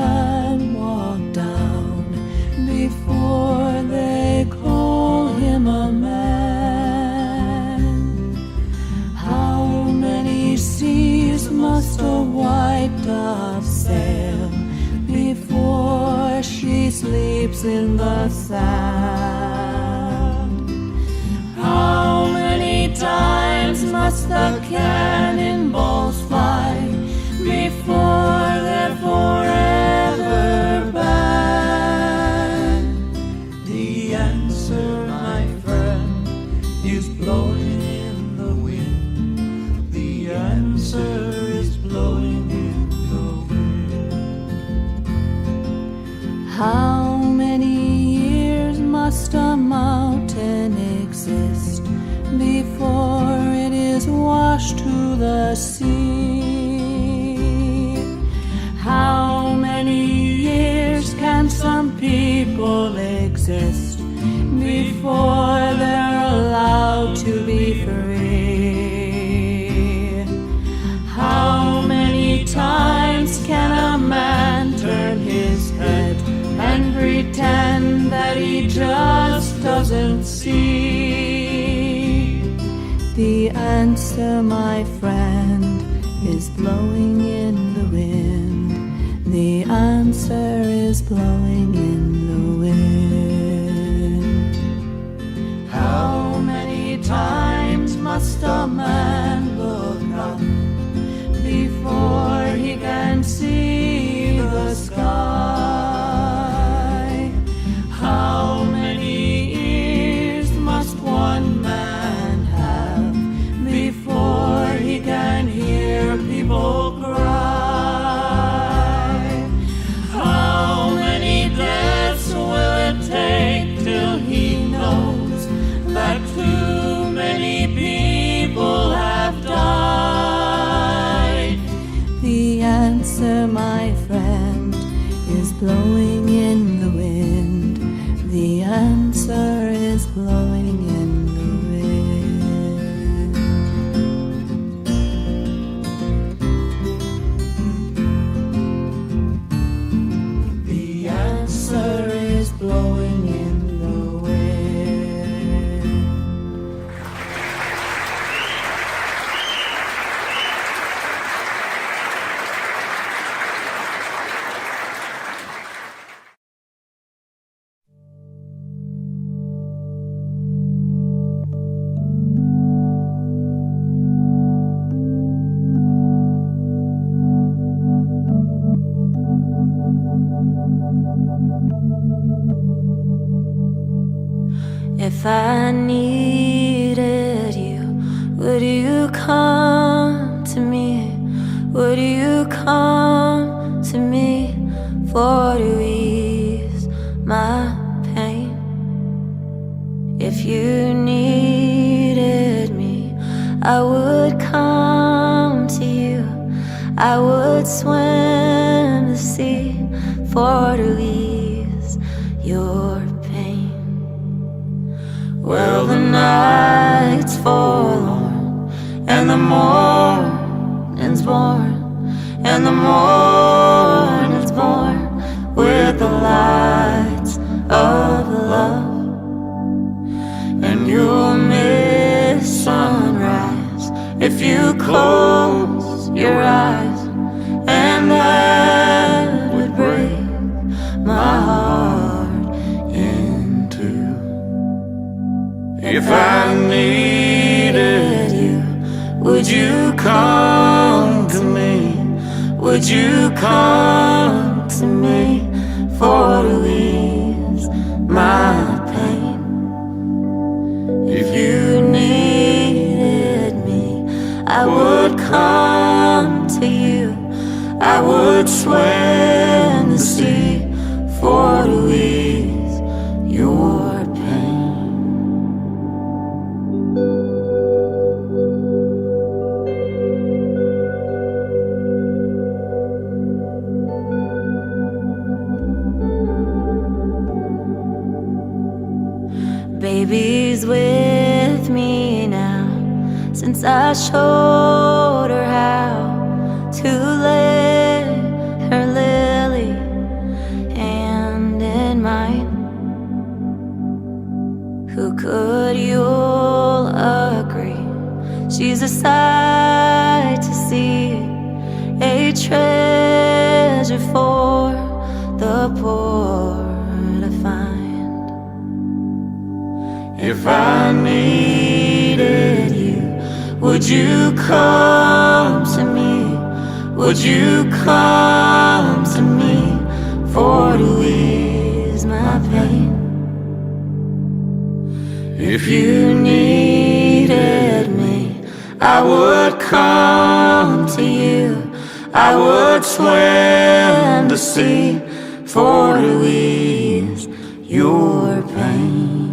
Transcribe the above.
and walk down before they call him a man. How many seas must a white dove sail before she sleeps in the sand? How many times must the cannonballs fly before they're forever banned? The answer, my friend, is blowing in the wind. The answer is blowing in the wind. How many years must a mountain exist before it is washed to the sea? How many years can some people exist before they're allowed to be free? How many times can a man turn his head and pretend that he just doesn't see? The answer, my friend, is blowing in the wind. The answer is blowing in the wind. How many times must a man look up before he can see the sky? How many ears must one man have before he can hear people cry? How many deaths will it take till he knows that too many people have died? The answer, my friend, is blowing in the wind. The answer is blowing in the wind. The answer is blowing in the wind. If I needed you, would you come to me? Would you come to me for to ease my pain? If you needed me, I would come to you. I would swim the sea for to ease your pain. Well, the night's forlorn, and the morning's born, and the morning's born with the lights of love. And you'll miss sunrise if you close your eyes, and that would break my heart in two. If I needed you, would you come to me? Would you come to me for to ease my pain? If you needed me, I would come to you. I would swim the sea for to ease your pain. Baby's with me now, since I showed her how to lay her lily treasure for the poor to find. If I needed you, would you come to me? Would you come to me for to ease my pain? If you needed me, I would come to you. I would swim the sea for to ease your pain.